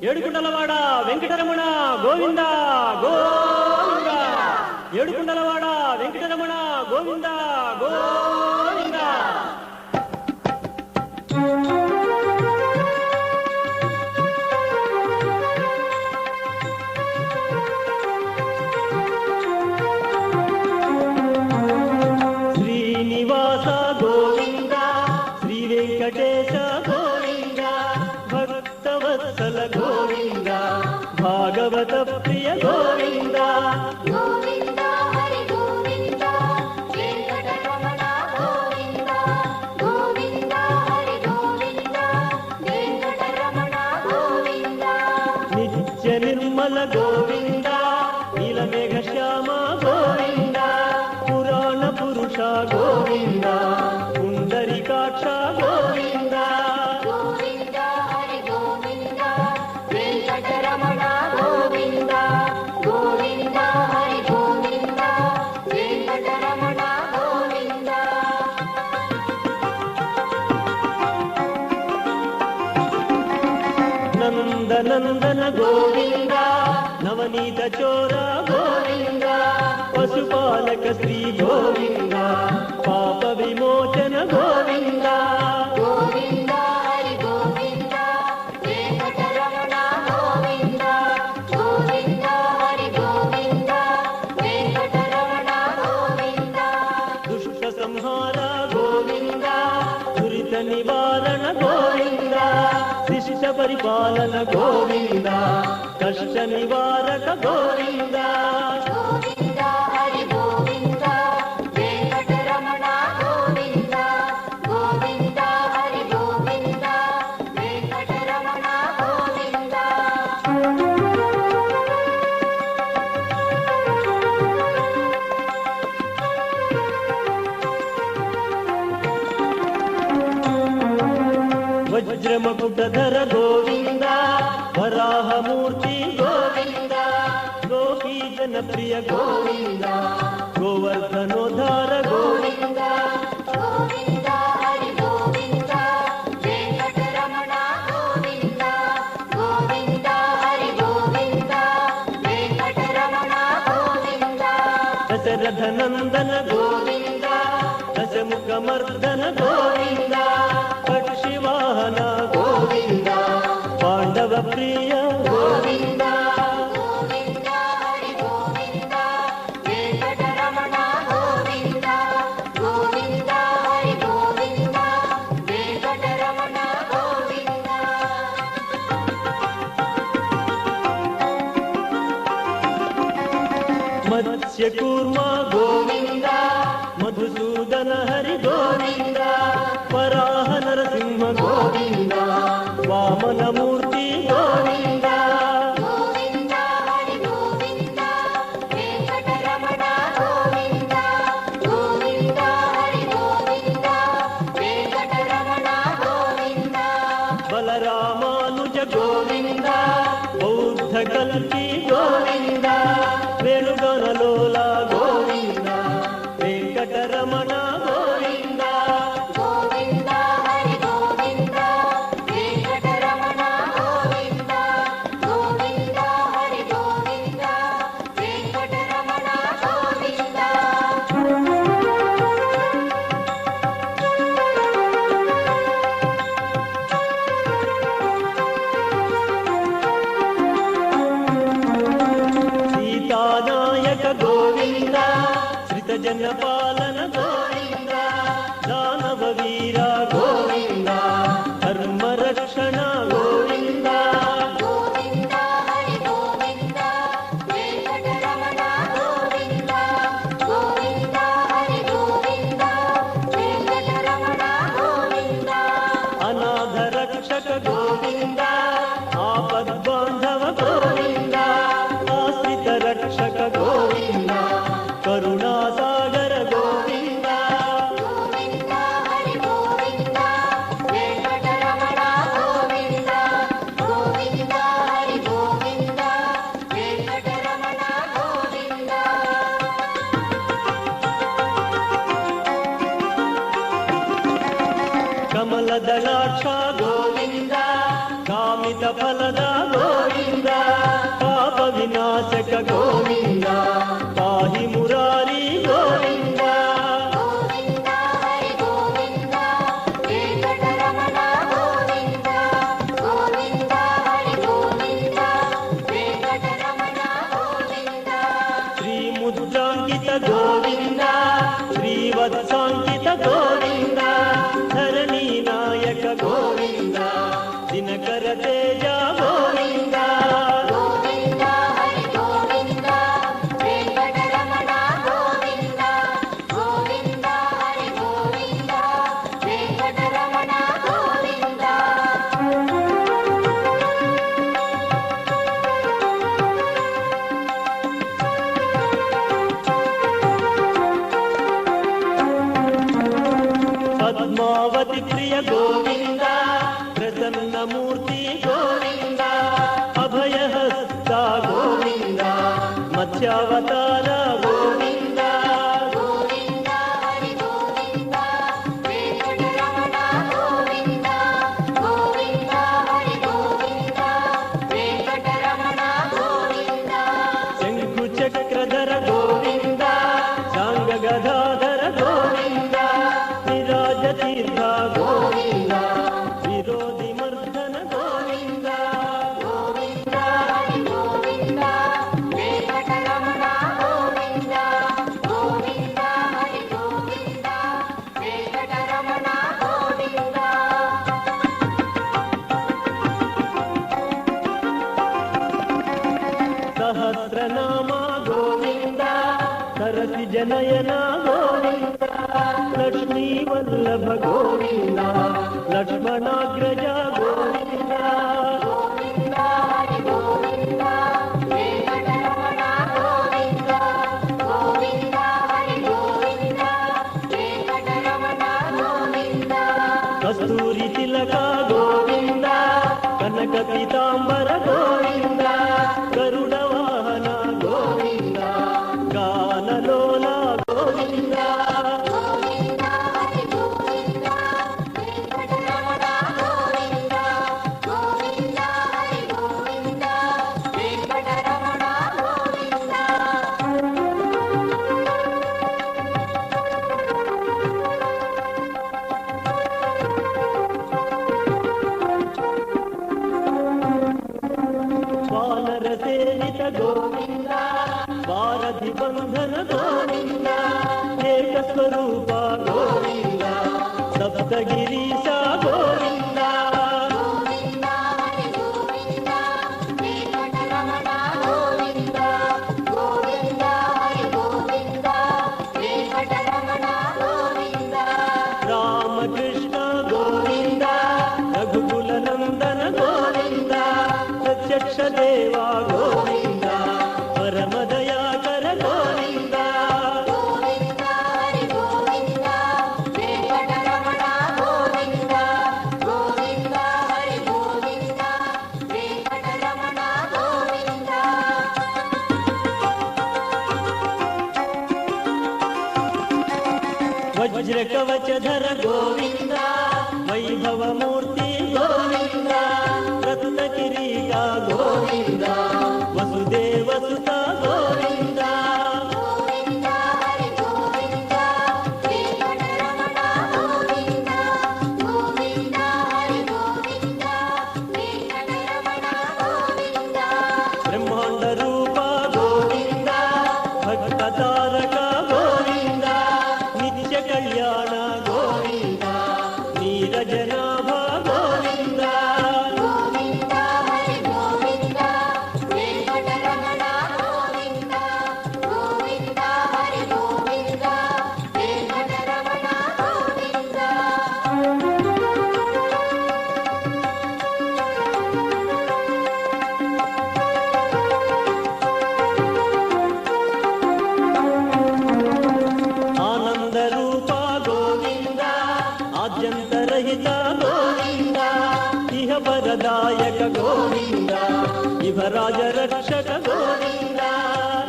ఏడుకుండలవాడ వెంకటరమణ గోవింద గోవింద. ఏడుకుండలవాడ వెంకటరమణ గోవింద గోవింద. శ్రీనివాస గోవింద, శ్రీ వెంకటేశ గోవింద, భక్తవత్సల గోవింద, భాగవత ప్రియ గోవింద. గోవింద హరి గోవింద, వెంకటరమణ గోవింద. గోవింద హరి గోవింద, వెంకటరమణ గోవింద. నిత్య నిర్మల గోవింద, నీలమేఘ శ్యామ గోవింద, పురాణ పురుష గోవింద, పుండరీకాక్ష గోవింద. గోవింద హరి గోవింద, వెంకటరమణ గోవింద. గోవింద హరి గోవింద, వెంకటరమణ గోవింద. నందనందన గోవింద, నవనీత చోర గోవింద, పశుపాలక శ్రీ గోవింద, పాప విమోచన గోవింద. గోవింద హరి గోవింద, వెంకటరమణ గోవింద. గోవింద హరి గోవింద, వెంకటరమణ గోవింద. దుష్ట సంహార గోవింద, దురిత నివారణ గోవింద, శిష్ట పరిపాలన గోవింద, కష్ట నివారక గోవింద. గోవింద హరి గోవింద, వెంకటరమణ గోవింద. గోవింద హరి గోవింద, వెంకటరమణ గోవింద. వజ్రమకుటధర గోవింద, వరాహమూర్తి గోవింద, గోపీ జనప్రియ గోవింద, గోవర్ధనోద్ధార గోవింద. గోవింద హరి గోవింద, వెంకటరమణ గోవింద. గోవింద హరి గోవింద, వెంకటరమణ గోవింద. దశరథ నందన గోవింద, దశముఖమర్దన గోవింద, పక్షి వాహన గోవింద, పాండవ ప్రియ గోవింద. గోవింద హరి గోవింద, వెంకటరమణ గోవింద. గోవింద హరి గోవింద, వెంకటరమణ గోవింద. మత్స్యకూర్మ గోవింద, మధుసూదన హరి గోవింద, వరాహ నరసింహ గోవింద, వామనమూర్తి గోవింద. గోవింద హరి గోవింద, వెంకటరమణ గోవింద. గోవింద హరి గోవింద, వెంకటరమణ గోవింద. బలరామానుజ గోవింద, బౌద్ధ కల్కి గోవింద, వేణుగణలోల గోవింద, వెంకటరమణ గోవింద. గోవింద హరి గోవింద, వెంకటరమణ గోవింద. గోవింద హరి గోవింద, వెంకటరమణ గోవింద. సీతానాయక గోవింద, శ్రిత జన పాలన గోవింద, దానవ వీర గోవింద, ధర్మ రక్షణ గోవింద. గోవింద హరి గోవింద, వెంకటరమణ గోవింద. గోవింద హరి గోవింద, వెంకటరమణ గోవింద. అనాథ రక్షక గోవింద, ఆపద్బాంధవ గోవింద, ఆశ్రిత రక్షక గోవింద, కరుణాసాగర ಫಲದ ಗೋವಿಂದ ಪಾಪ ವಿನಾಶಕ ಗೋವಿಂದ ಪಾಹಿ ಮುರಾರಿ ಗೋವಿಂದ ಗೋವಿಂದ ಹರಿ ಗೋವಿಂದ ವೆಂಕಟರಮಣ ಗೋವಿಂದ ಗೋವಿಂದ ಹರಿ ಗೋವಿಂದ ವೆಂಕಟರಮಣ ಗೋವಿಂದ ಶ್ರೀ ಮುದ್ರಾಂಕಿತ ಗೋವಿಂದ ಶ್ರೀವತ್ಸಾಂಕಿತ ಗೋವಿಂದ ಧರಣಿ ನಾಯಕ ಗೋವಿಂದ ದಿನಕರ ತೇಜ ಗೋವಿಂದ ಗೋವಿಂದ ಹರಿ ಗೋವಿಂದ ವೆಂಕಟರಮಣ ಗೋವಿಂದ ಗೋವಿಂದ ಹರಿ ಗೋವಿಂದ ವೆಂಕಟರಮಣ ಗೋವಿಂದ ಪದ್ಮಾವತಿ ಪ್ರಿಯ ಗೋವಿಂದ ಪ್ರಸನ್ನ ಮೂರ್ತಿ ಗೋವಿಂದ ಅಭಯಹಸ್ತ ಗೋವಿಂದ ಮತ್ಸ್ಯಾವತಾರ ಗೋವಿಂದ ಗೋವಿಂದ ಹರಿ ಗೋವಿಂದ ವೆಂಕಟರಮಣ ಗೋವಿಂದ ಗೋವಿಂದ ಹರಿ ಗೋವಿಂದ ವೆಂಕಟರಮಣ ಗೋವಿಂದ ಶಂಕು ಚಕ್ರಧರ ಗೋವಿಂದ ಸಾಂಗ ಗದಾಧರ ಗೋವಿಂದ ವಿರಾಜ ತೀರ್ಥ ಗೋವಿಂದ ವಿರೋಧಿ ಮರ್ದನ ಗೋವಿಂದ ಗೋವಿಂದ ಹರಿ ಗೋವಿಂದ ವೆಂಕಟರಮಣ ಗೋವಿಂದ ಗೋವಿಂದ ಹರಿ ಗೋವಿಂದ ವೆಂಕಟರಮಣ ಗೋವಿಂದ ಸಹಸ್ರನಾಮ ಗೋವಿಂದ ಸರಸಿ ಜನಯನ ಗೋವಿಂದ ಲಕ್ಷ್ಮೀ ವಲ್ಲಭ ಗೋವಿಂದ ಲಕ್ಷ್ಮಣಾಗ್ರಜ ಗೋವಿಂದ ಗೋವಿಂದ ಹರಿ ಗೋವಿಂದ ವೆಂಕಟರಮಣ ಗೋವಿಂದ ಗೋವಿಂದ ಹರಿ ಗೋವಿಂದ ವೆಂಕಟರಮಣ ಗೋವಿಂದ ಕಸ್ತೂರಿ ತಿಲಕ ಗೋವಿಂದ ಕನಕ ಪೀತಾಂಬರ ಗೋವಿಂದ ಗರುಡ ವಾಹನ ಗೋವಿಂದ ಗಾನಲೋಲ ಗೋವಿಂದ ಗೋವಿಂದ ಹರಿ ಗೋವಿಂದ ವೆಂಕಟರಮಣ ಗೋವಿಂದ ಗೋವಿಂದ ಹರಿ ಗೋವಿಂದ ವೆಂಕಟರಮಣ ಗೋವಿಂದ ವಾನರ ಸೇವಿತ ಗೋವಿಂದ ವಾರಧಿ ಬಂಧನ ಗೋವಿಂದ ಏಕ ಸ್ವರೂಪ ಗೋವಿಂದ ಸಪ್ತಗಿರೀಶ ಗೋವಿಂದ ಗೋವಿಂದ ಹರಿ ಗೋವಿಂದ ವೆಂಕಟರಮಣ ಗೋವಿಂದ ಗೋವಿಂದ ಹರಿ ಗೋವಿಂದ ವೆಂಕಟರಮಣ ಗೋವಿಂದ ರಾಮಕೃಷ್ಣ ಗೋವಿಂದ ರಘುಕುಲ ನಂದನ ಗೋವಿಂದ ಪ್ರತ್ಯಕ್ಷ ದೇವ ಗೋವಿಂದ ಪರಮ ದಯಾಕರ ಗೋವಿಂದ ಗೋವಿಂದ ಹರಿ ಗೋವಿಂದ ವೆಂಕಟರಮಣ ಗೋವಿಂದ ಗೋವಿಂದ ಹರಿ ಗೋವಿಂದ ವೆಂಕಟರಮಣ ಗೋವಿಂದ ವಜ್ರ ಕವಚಧರ ಗೋವಿಂದ ವೈಭವ ಮೂರ್ತಿ ಗೋವಿಂದ ರತ್ನ ಕಿರೀಟ ಗೋವಿಂದ ವಸುದೇವ ಸುತ ಗೋವಿಂದ ಗೋವಿಂದ ಹರಿ ಗೋವಿಂದ ವೆಂಕಟರಮಣ ಗೋವಿಂದ ಗೋವಿಂದ ಹರಿ ಗೋವಿಂದ ವೆಂಕಟರಮಣ ಗೋವಿಂದ ಬ್ರಹ್ಮಾಂಡ ರೂಪ ಗೋವಿಂದ ಭಕ್ತ ತಾರಕ ಗೋವಿಂದ ನಿತ್ಯ ಕಲ್ಯಾಣ ಗೋವಿಂದ ನೀರಜನಾಭ ಗೋವಿಂದ ಗೋವಿಂದ ಹರಿ ಗೋವಿಂದ ವೆಂಕಟರಮಣ ಗೋವಿಂದ ಗೋವಿಂದ ಹರಿ ಗೋವಿಂದ ವೆಂಕಟರಮಣ ಗೋವಿಂದ ಆನಂದ ರೂಪ ಗೋವಿಂದ ಆದ್ಯಂತರಹಿತ ಗೋವಿಂದ ಇಹ ವರದಾಯಕ ಗೋವಿಂದ ಇಹರಾಜ ರಕ್ಷಕ ಗೋವಿಂದ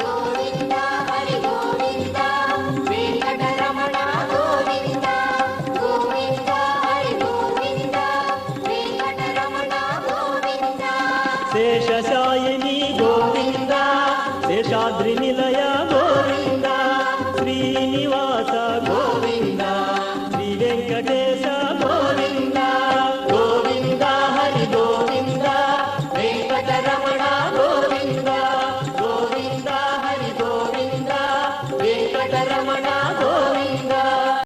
ಗೋವಿಂದ ಹರಿ ಗೋವಿಂದ ವೆಂಕಟರಮಣ ಗೋವಿಂದ ಗೋವಿಂದ ಹರಿ ಗೋವಿಂದ ವೆಂಕಟರಮಣ ಗೋವಿಂದ శేషశాయిని గోవింద శేషాద్రి నిలయ